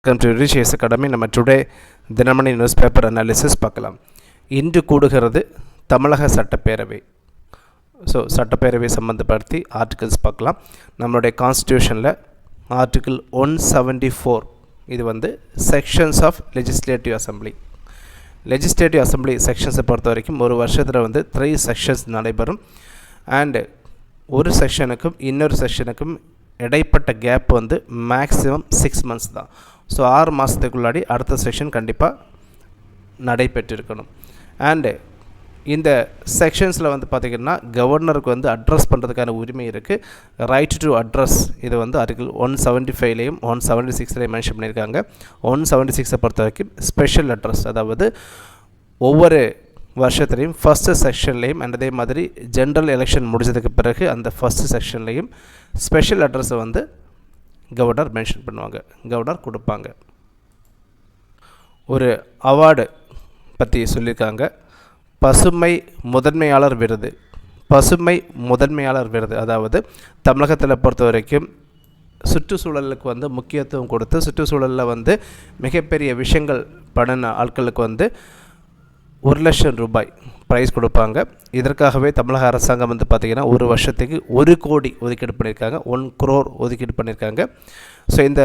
Welcome to ரிஷியஸ் academy. நம்ம today Dinamani news paper analysis பார்க்கலாம். இன்று கூடுகிறது தமிழக சட்டப்பேரவை. ஸோ சட்டப்பேரவை சம்மந்தப்படுத்தி ஆர்டிகல்ஸ் பார்க்கலாம். நம்மளுடைய கான்ஸ்டியூஷனில் ஆர்டிகிள் 174 இது sections of legislative assembly. Legislative assembly செக்ஷன்ஸை பொறுத்த வரைக்கும் ஒரு வருஷத்தில் 3 செக்ஷன்ஸ் நடைபெறும். அண்டு ஒரு செக்ஷனுக்கும் இன்னொரு செக்ஷனுக்கும் இடைப்பட்ட கேப் மேக்ஸிமம் 6 months தான். ஸோ 6 மாதத்துக்குள்ளாடி அடுத்த செக்ஷன் கண்டிப்பாக நடைபெற்றிருக்கணும். அண்டு இந்த செக்ஷன்ஸில் பார்த்திங்கன்னா கவர்னருக்கு அட்ரஸ் பண்ணுறதுக்கான உரிமை இருக்குது. ரைட் டு அட்ரஸ் இது ஆர்டிகிள் 175லேயும் 176லேயும் மென்ஷன் பண்ணியிருக்காங்க. 176 பொறுத்த வரைக்கும் ஸ்பெஷல் அட்ரஸ், அதாவது ஒவ்வொரு வருஷத்துலேயும் ஃபஸ்ட்டு செக்ஷன்லேயும் அண்ட் அதே மாதிரி ஜென்ரல் எலெக்ஷன் முடிஞ்சதுக்கு பிறகு அந்த ஃபஸ்ட்டு செக்ஷன்லேயும் ஸ்பெஷல் அட்ரஸை கவர்னர் மென்ஷன் பண்ணுவாங்க, கவர்னர் கொடுப்பாங்க. ஒரு அவார்டு பற்றி சொல்லியிருக்காங்க. பசுமை முதன்மையாளர் விருது. பசுமை முதன்மையாளர் விருது அதாவது தமிழகத்தில் பொறுத்த வரைக்கும் சுற்றுச்சூழலுக்கு முக்கியத்துவம் கொடுத்து சுற்றுச்சூழலில் மிகப்பெரிய விஷயங்கள் பண்ணின ஆட்களுக்கு 1,00,000 ரூபாய் ப்ரைஸ் கொடுப்பாங்க. இதற்காகவே தமிழக அரசாங்கம் பார்த்திங்கன்னா ஒரு வருஷத்துக்கு 1 கோடி ஒதுக்கீடு பண்ணியிருக்காங்க, 1 crore ஒதுக்கீடு பண்ணியிருக்காங்க. ஸோ இந்த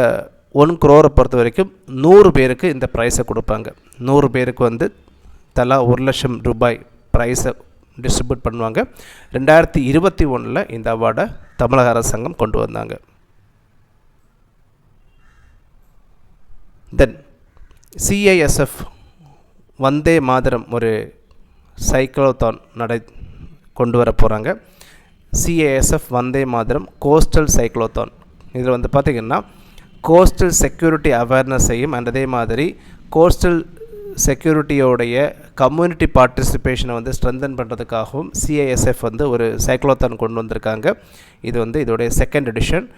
1 crore பொறுத்த வரைக்கும் 100 பேருக்கு இந்த ப்ரைஸை கொடுப்பாங்க. 100 பேருக்கு தலா 1,00,000 ரூபாய் ப்ரைஸை டிஸ்ட்ரிபியூட் பண்ணுவாங்க. 2021 இந்த அவார்டை தமிழக அரசாங்கம் கொண்டு வந்தாங்க. தென் CISF வந்தே மாதரம் ஒரு சைக்ளோத்தான் கொண்டு வர போகிறாங்க. CISF Vande Mataram coastal cyclothon. இதில் பார்த்திங்கன்னா கோஸ்டல் செக்யூரிட்டி அவேர்னஸையும் அண்ட் அதே மாதிரி கோஸ்டல் செக்யூரிட்டியோடைய கம்யூனிட்டி பார்ட்டிசிபேஷனை ஸ்ட்ரென்தன் பண்ணுறதுக்காகவும் CISF ஒரு சைக்ளோத்தான் கொண்டு வந்திருக்காங்க. இது இதோடைய 2nd எடிஷன்.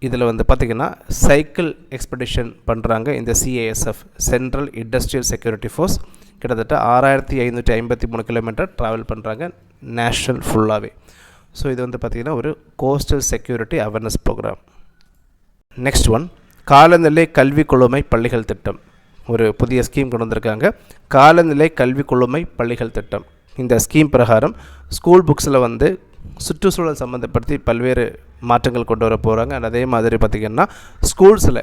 இதில் பார்த்திங்கன்னா சைக்கிள் எக்ஸ்பெடிஷன் பண்ணுறாங்க. இந்த CISF central industrial security force கிட்டத்தட்ட 6,553 கிலோமீட்டர் ட்ராவல் பண்ணுறாங்க நேஷ்னல் ஃபுல்லாகவே. ஸோ இது பார்த்திங்கன்னா ஒரு coastal security awareness program. Next one, காலநிலை கல்வி குழுமை பள்ளிகள் திட்டம். ஒரு புதிய ஸ்கீம் கொண்டு வந்திருக்காங்க, காலநிலை கல்வி குழுமை பள்ளிகள் திட்டம். இந்த ஸ்கீம் பிரகாரம் ஸ்கூல் புக்ஸில் சுற்றுச்சூழல் சம்மந்தப்படுத்தி பல்வேறு மாற்றங்கள் கொண்டு வர போகிறாங்க. அண்ட் அதே மாதிரி பார்த்திங்கன்னா ஸ்கூல்ஸில்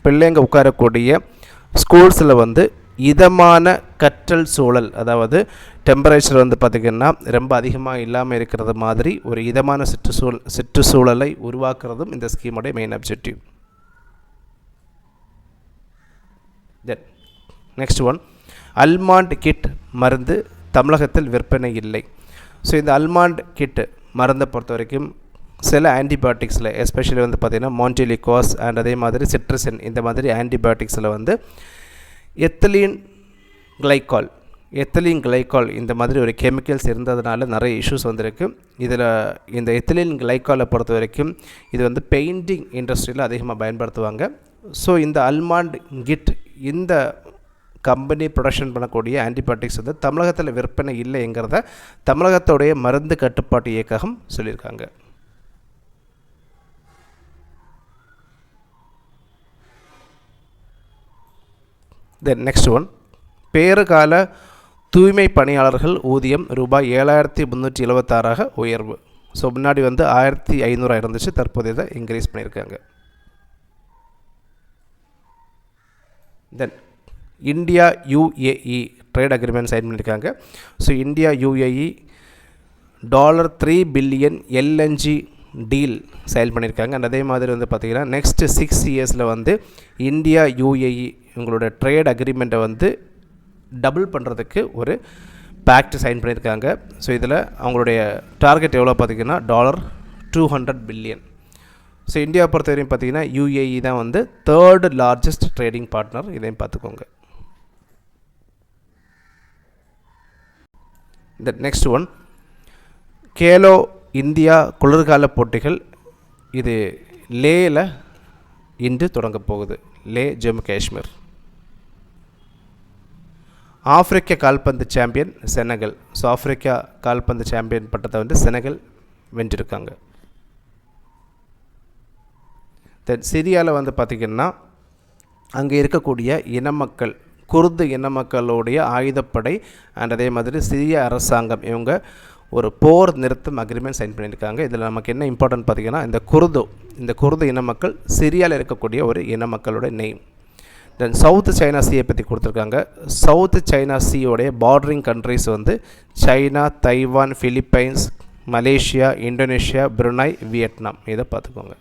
பிள்ளைங்க உட்காரக்கூடிய ஸ்கூல்ஸில் இதமான கற்றல் சூழல், அதாவது டெம்பரேச்சர் பார்த்திங்கன்னா ரொம்ப அதிகமாக இல்லாமல் இருக்கிறது மாதிரி ஒரு இதமான சுற்றுச்சூழலை உருவாக்குறதும் இந்த ஸ்கீமோடைய main objective. Then next one, almond kit மருந்து தமிழகத்தில் விற்பனை இல்லை. ஸோ இந்த அல்மாண்ட் கிட் மருந்தை பொறுத்த வரைக்கும் சில ஆன்டிபயோட்டிக்ஸில் எஸ்பெஷலி பார்த்திங்கன்னா மாண்டிலிகாஸ் அண்ட் அதே மாதிரி சிட்ரசின் இந்த மாதிரி ஆன்டிபயோட்டிக்ஸில் எத்திலீன் கிளைக்கால் இந்த மாதிரி ஒரு கெமிக்கல்ஸ் இருந்ததுனால நிறைய இஷ்யூஸ் வந்திருக்கு. இதில் இந்த எத்திலீன் கிளைக்காலை பொறுத்த வரைக்கும் இது பெயிண்டிங் இண்டஸ்ட்ரியில் அதிகமாக பயன்படுத்துவாங்க. ஸோ இந்த அல்மாண்ட் கிட் இந்த கம்பெனி ப்ரொடக்ஷன் பண்ணக்கூடிய ஆன்டிபயோட்டிக்ஸ் தமிழகத்தில் விற்பனை இல்லைங்கிறத தமிழகத்துடைய மருந்து கட்டுப்பாட்டு இயக்ககம் சொல்லியிருக்காங்க. தென் நெக்ஸ்ட் ஒன், பேறுகால தூய்மை பணியாளர்கள் ஊதியம் ரூபாய் 7,376 உயர்வு. ஸோ முன்னாடி 1,500 இருந்துச்சு, தற்போது இதை இன்க்ரீஸ் பண்ணியிருக்காங்க. Then India UAE trade agreement sign பண்ணியிருக்காங்க. So India UAE $3 billion LNG deal sign பண்ணியிருக்காங்க. அண்ட் அதே மாதிரி பார்த்திங்கன்னா நெக்ஸ்ட் 6 இயர்ஸில் இந்தியா UAE உங்களோட ட்ரேட் அக்ரிமெண்ட்டை டபுள் பண்ணுறதுக்கு ஒரு பேக்ட் சைன் பண்ணியிருக்காங்க. ஸோ இதில் அவங்களுடைய டார்கெட் எவ்வளோ பார்த்திங்கன்னா $200 பில்லியன். ஸோ இந்தியா பொறுத்த வரையும் பார்த்திங்கன்னா UAE தான் 3rd லார்ஜஸ்ட் ட்ரேடிங் பார்ட்னர். இதையும் பார்த்துக்கோங்க. இந்த நெக்ஸ்ட் ஒன், கேலோ இந்தியா குளிர்கால போட்டிகள். இது லேயில் இன்று தொடங்க போகுது. லே, ஜம்மு காஷ்மீர். ஆப்பிரிக்க கால்பந்து சாம்பியன் செனகல். ஸோ ஆப்பிரிக்கா கால்பந்து சாம்பியன் பட்டத்தை செனகல் வென்றிருக்காங்க. தென் சிரியாவில் வந்து பார்த்திங்கன்னா அங்கே இருக்கக்கூடிய இனமக்கள், குர்து இனமக்களுடைய ஆயுதப்படை அண்ட் அதே மாதிரி சிரிய அரசாங்கம் இவங்க ஒரு போர் நிறுத்தம் அக்ரிமெண்ட் சைன் பண்ணியிருக்காங்க. இதில் நமக்கு என்ன இம்பார்ட்டன்ட் பார்த்திங்கன்னா, இந்த குர்து இனமக்கள் சிரியாவில் இருக்கக்கூடிய ஒரு இனமக்களோட நேம். தென் சவுத் சைனா சீயை பற்றி கொடுத்துருக்காங்க. சவுத் சைனா சீயோடைய பார்டரிங் கண்ட்ரிஸ் வந்து China, Taiwan, Philippines, Malaysia, Indonesia, புருனாய், Vietnam. இதை பார்த்துக்கோங்க.